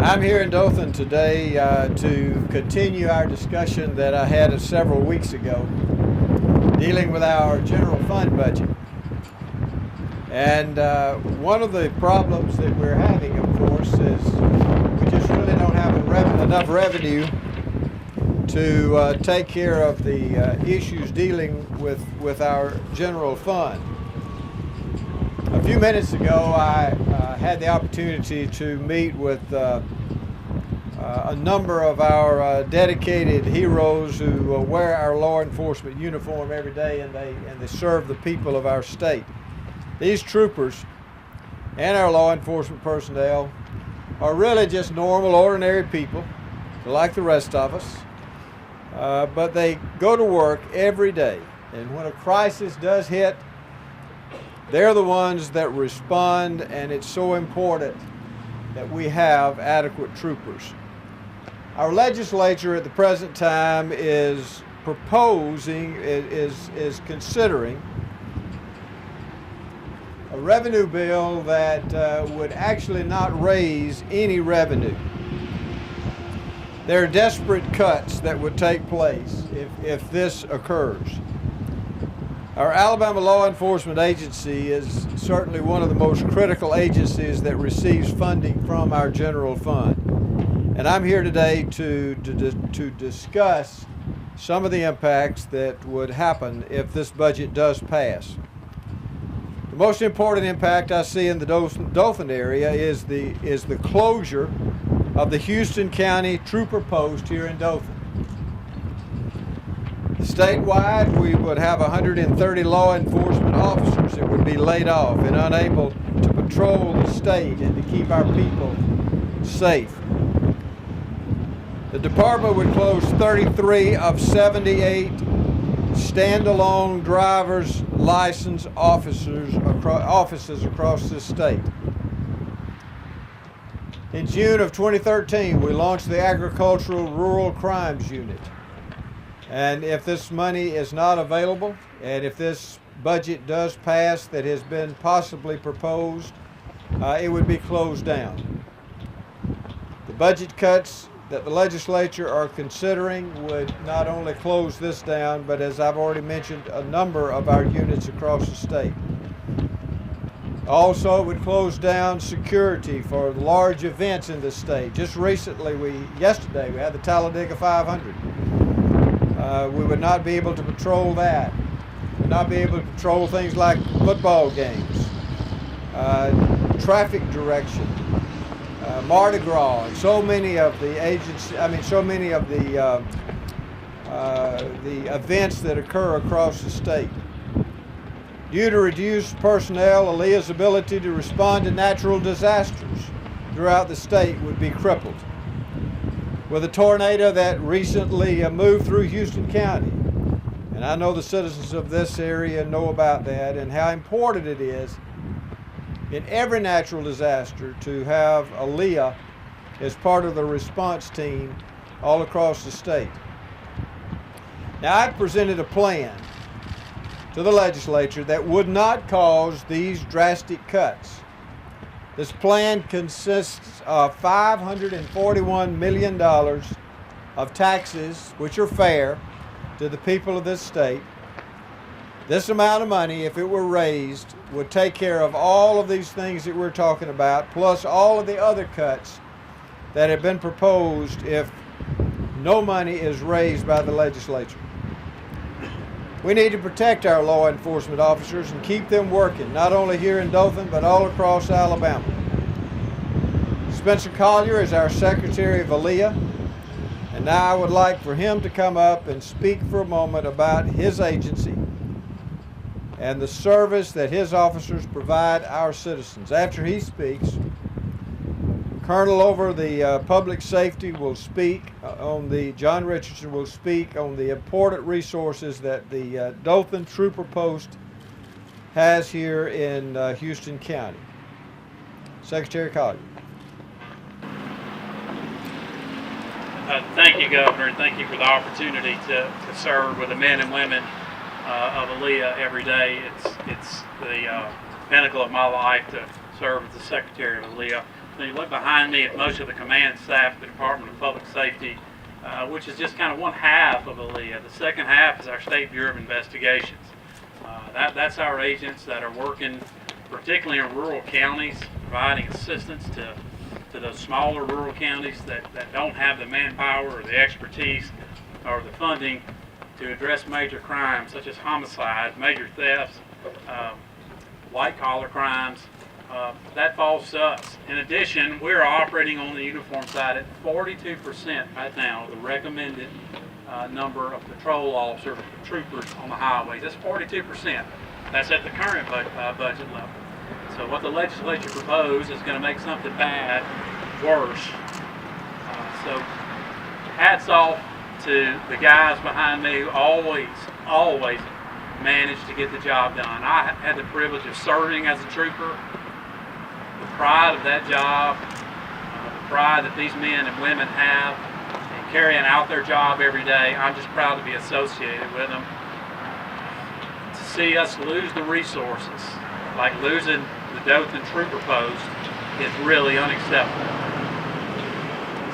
I'm here in Dothan today to continue our discussion that I had several weeks ago dealing with our general fund budget. And one of the problems that we're having, of course, is we just really don't have enough revenue to take care of the issues dealing with our general fund. A few minutes ago, I had the opportunity to meet with a number of our dedicated heroes who wear our law enforcement uniform every day, and they serve the people of our state. These troopers and our law enforcement personnel are really just normal, ordinary people, like the rest of us, but they go to work every day, and when a crisis does hit, they're the ones that respond, and it's so important that we have adequate troopers. Our legislature at the present time is considering a revenue bill that would actually not raise any revenue. There are desperate cuts that would take place if this occurs. Our Alabama Law Enforcement Agency is certainly one of the most critical agencies that receives funding from our general fund. And I'm here today to discuss some of the impacts that would happen if this budget does pass. The most important impact I see in the Dothan area is the closure of the Houston County Trooper Post here in Dothan. Statewide, we would have 130 law enforcement officers that would be laid off and unable to patrol the state and to keep our people safe. The department would close 33 of 78 standalone driver's license offices across the state. In June of 2013, we launched the Agricultural Rural Crimes Unit. And if this money is not available, and if this budget does pass that has been possibly proposed, it would be closed down. The budget cuts that the legislature are considering would not only close this down, but as I've already mentioned, a number of our units across the state. Also, it would close down security for large events in the state. Just recently, yesterday, we had the Talladega 500. We would not be able to patrol that. We would not be able to patrol things like football games, traffic direction, Mardi Gras, and so many of the events that occur across the state. Due to reduced personnel, ALEA's ability to respond to natural disasters throughout the state would be crippled. With a tornado that recently moved through Houston County, and I know the citizens of this area know about that and how important it is in every natural disaster to have ALEA as part of the response team all across the state. Now, I presented a plan to the legislature that would not cause these drastic cuts. This plan consists of $541 million of taxes, which are fair to the people of this state. This amount of money, if it were raised, would take care of all of these things that we're talking about, plus all of the other cuts that have been proposed if no money is raised by the legislature. We need to protect our law enforcement officers and keep them working, not only here in Dothan, but all across Alabama. Spencer Collier is our Secretary of ALEA, and now I would like for him to come up and speak for a moment about his agency and the service that his officers provide our citizens. After he speaks, Colonel over the public safety will speak John Richardson will speak on the important resources that the Dothan Trooper Post has here in Houston County. Secretary Collier. Thank you, Governor, and thank you for the opportunity to serve with the men and women of ALEA every day. It's the pinnacle of my life to serve as the Secretary of ALEA. So you look behind me at most of the command staff of the Department of Public Safety, which is just kind of one half of ALEA. The second half is our State Bureau of Investigations. That's our agents that are working particularly in rural counties, providing assistance to those smaller rural counties that don't have the manpower or the expertise or the funding to address major crimes such as homicide, major thefts, white-collar crimes. That falls to us. In addition, we're operating on the uniform side at 42% right now, the recommended number of patrol officers, troopers on the highways. That's 42%. That's at the current budget level. So what the legislature proposed is going to make something bad worse. So hats off to the guys behind me who always manage to get the job done. I had the privilege of serving as a trooper. The pride of that job, the pride that these men and women have in carrying out their job every day, I'm just proud to be associated with them. To see us lose the resources, like losing the Dothan trooper post, is really unacceptable.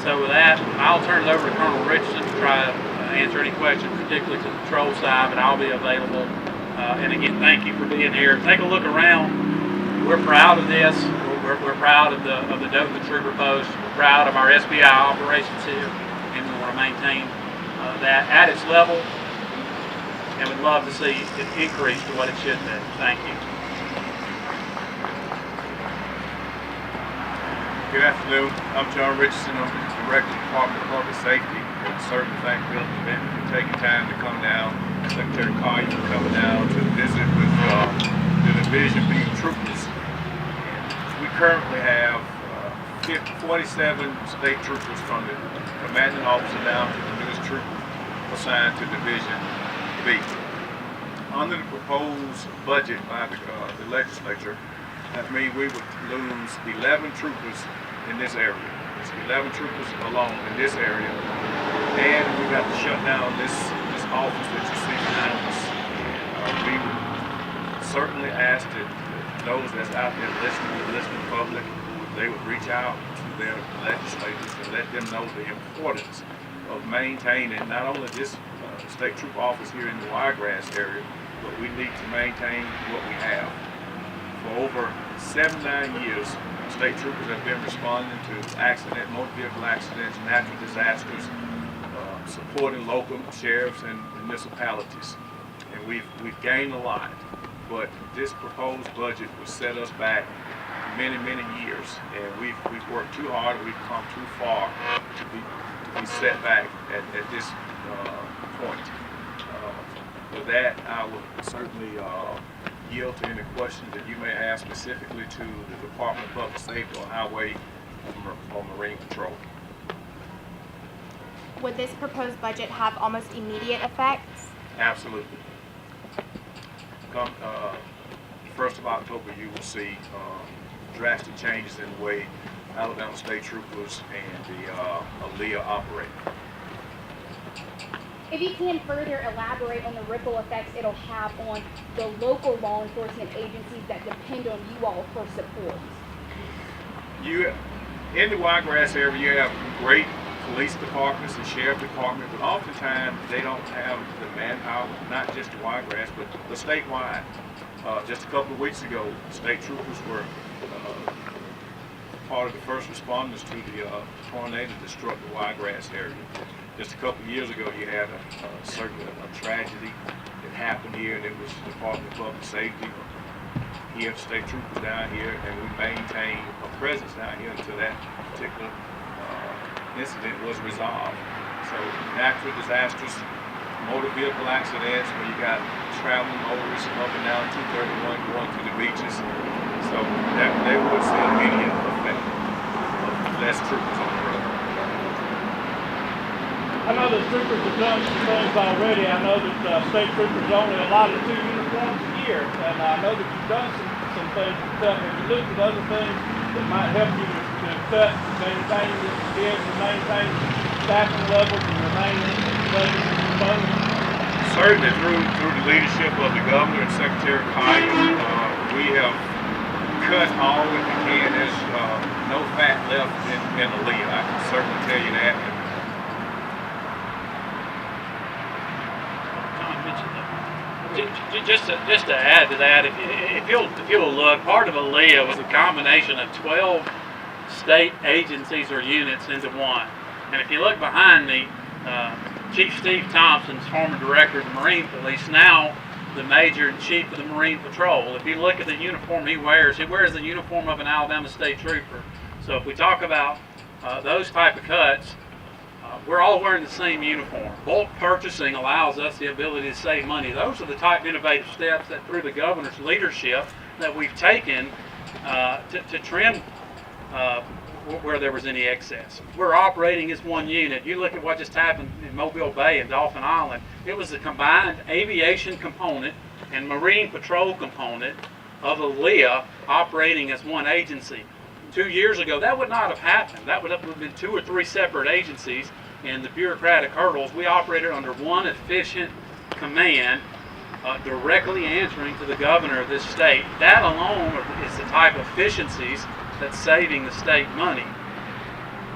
So with that, I'll turn it over to Colonel Richardson to try to answer any questions, particularly to the patrol side, but I'll be available. And again, thank you for being here. Take a look around. We're proud of this. We're proud of the Dothan trooper post. We're proud of our SBI operations here, and we want to maintain that at its level, and we'd love to see it increase to what it should be. Thank you. Good afternoon. I'm John Richardson. I'm the Director of the Department of Public Safety. And certainly thank Bill Bentley for taking time to come down, Secretary Collier for coming down to visit with the Division B troopers. And we currently have 47 state troopers from the commanding officer down to the newest trooper assigned to Division B. Under the proposed budget by the legislature, that means we would lose 11 troopers in this area. It's 11 troopers alone in this area. And we got to shut down this office that you see behind us. We would certainly ask that those that's out there listening, the listening public, they would reach out to their legislators and let them know the importance of maintaining not only this state troop office here in the Wiregrass area, but we need to maintain what we have. For over 79 years, state troopers have been responding to motor vehicle accidents, natural disasters, supporting local sheriffs and municipalities. And we've gained a lot, but this proposed budget will set us back many years. And we've worked too hard and we've come too far to be set back at this point. With that, I will certainly yield to any questions that you may have specifically to the Department of Public Safety or Highway or Marine Patrol. Would this proposed budget have almost immediate effects? Absolutely. Come 1st of October, you will see drastic changes in the way Alabama State Troopers and the ALEA operate. If you can further elaborate on the ripple effects it'll have on the local law enforcement agencies that depend on you all for support. In the Wiregrass area, you have great police departments and sheriff department, but oftentimes they don't have the manpower, not just the Wiregrass, but the statewide. Just a couple of weeks ago, state troopers were part of the first responders to the tornado that struck the Wiregrass area. Just a couple of years ago, you had certainly a tragedy that happened here, and it was the Department of Public Safety. He had state troopers down here, and we maintained a presence down here until that particular incident was resolved. So natural disasters, motor vehicle accidents, where you got traveling motorists up and down 231 going to the beaches. So they would see an immediate effect of less troopers on the road. I know that troopers have done some things already. I know that state troopers only allotted 2 uniforms a year, and I know that you've done some things to cut. Have you looked at other things that might help you to cut, maintain, be able to maintain staffing levels and remain budget exposed? Certainly through the leadership of the governor and Secretary Collier, we have cut all that we can. There's no fat left in ALEA. I can certainly tell you that. Just to add to that, if you'll look, part of ALEA was a combination of 12 state agencies or units into one. And if you look behind me, Chief Steve Thompson's former director of the Marine Police, now the Major in Chief of the Marine Patrol. If you look at the uniform he wears the uniform of an Alabama State Trooper. So if we talk about those type of cuts, we're all wearing the same uniform. Bulk purchasing allows us the ability to save money. Those are the type of innovative steps that through the governor's leadership that we've taken to trim where there was any excess. We're operating as one unit. You look at what just happened in Mobile Bay and Dothan Island. It was the combined aviation component and marine patrol component of ALEA operating as one agency. 2 years ago, that would not have happened. That would have been 2 or 3 separate agencies, and the bureaucratic hurdles. We operated under one efficient command, directly answering to the governor of this state. That alone is the type of efficiencies that's saving the state money.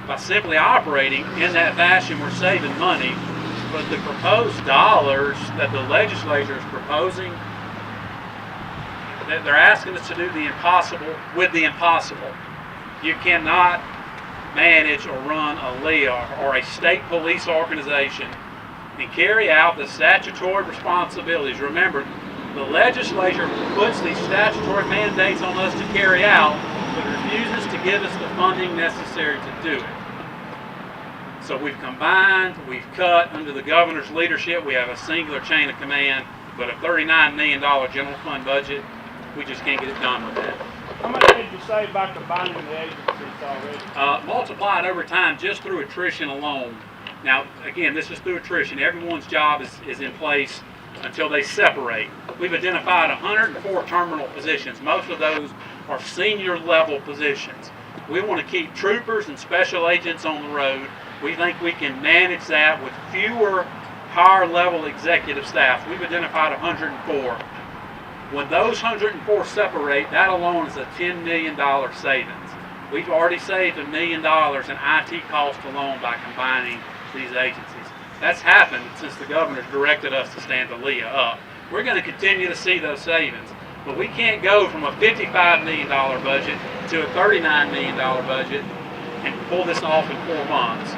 By simply operating in that fashion, we're saving money, but the proposed dollars that the legislature is proposing, they're asking us to do the impossible with the impossible. You cannot manage or run ALEA or a state police organization and carry out the statutory responsibilities. Remember, the legislature puts these statutory mandates on us to carry out, but refuses to give us the funding necessary to do it. So we've combined, we've cut under the governor's leadership. We have a singular chain of command, but a $39 million general fund budget, we just can't get it done with that. How much did you save by combining the agencies already? Multiplied over time just through attrition alone. Now, again, this is through attrition. Everyone's job is in place until they separate. We've identified 104 terminal positions. Most of those are senior level positions. We want to keep troopers and special agents on the road. We think we can manage that with fewer higher level executive staff. We've identified 104. When those 104 separate, that alone is a $10 million savings. We've already saved $1 million in IT costs alone by combining these agencies. That's happened since the governor's directed us to stand ALEA up. We're going to continue to see those savings, but we can't go from a $55 million budget to a $39 million budget and pull this off in 4 months.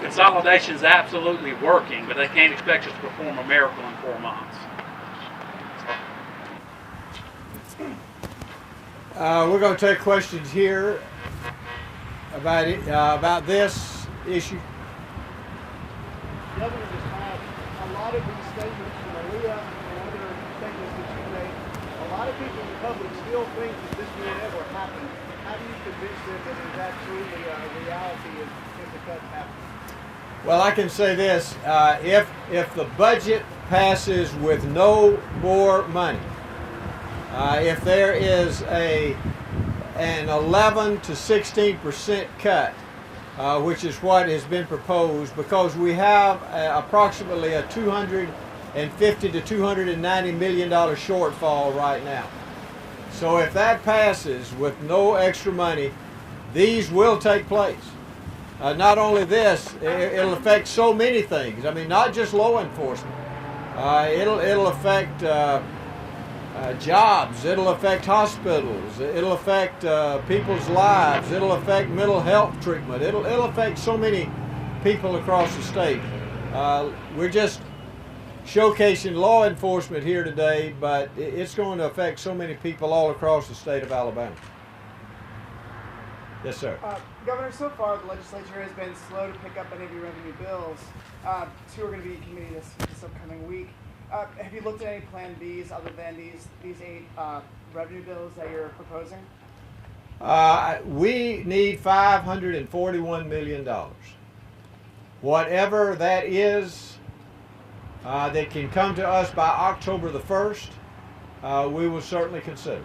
Consolidation is absolutely working, but they can't expect us to perform a miracle in 4 months. We're going to take questions here about this issue. Governor just had a lot of these statements from ALEA and other statements that you made. A lot of people in the public still think that this may never happen. How do you convince them that is that truly a reality if the cuts happen? Well, I can say this: if the budget passes with no more money, if there is an 11 to 16% cut, which is what has been proposed, because we have approximately a $250 to $290 million shortfall right now. So if that passes with no extra money, these will take place. Not only this, it'll affect so many things. I mean, not just law enforcement. It'll affect jobs. It'll affect hospitals. It'll affect people's lives. It'll affect mental health treatment. It'll affect so many people across the state. We're just showcasing law enforcement here today, but it's going to affect so many people all across the state of Alabama. Yes, sir. Governor, so far the legislature has been slow to pick up any of your revenue bills. 2 are going to be in committee this upcoming week. Have you looked at any Plan Bs other than these 8 revenue bills that you're proposing? We need $541 million. Whatever that is, that can come to us by October the 1st, we will certainly consider.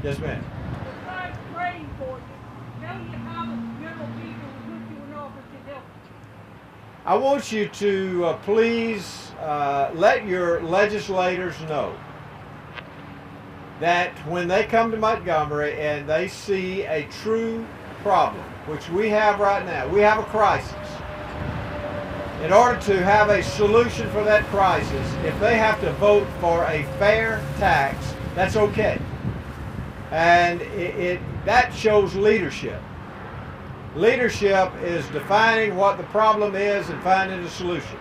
Yes, ma'am. Besides praying for you, tell me how the general people who put you in office can help you. I want you to please let your legislators know that when they come to Montgomery and they see a true problem, which we have right now, we have a crisis. In order to have a solution for that crisis, if they have to vote for a fair tax, that's okay. And that shows leadership. Leadership is defining what the problem is and finding a solution.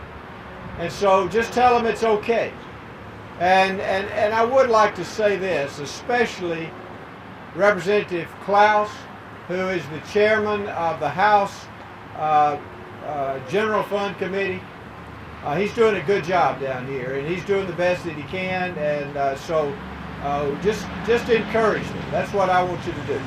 And so just tell them it's okay. And I would like to say this, especially Representative Klaus, who is the chairman of the House General Fund Committee. He's doing a good job down here, and he's doing the best that he can. And so just encourage them. That's what I want you to do.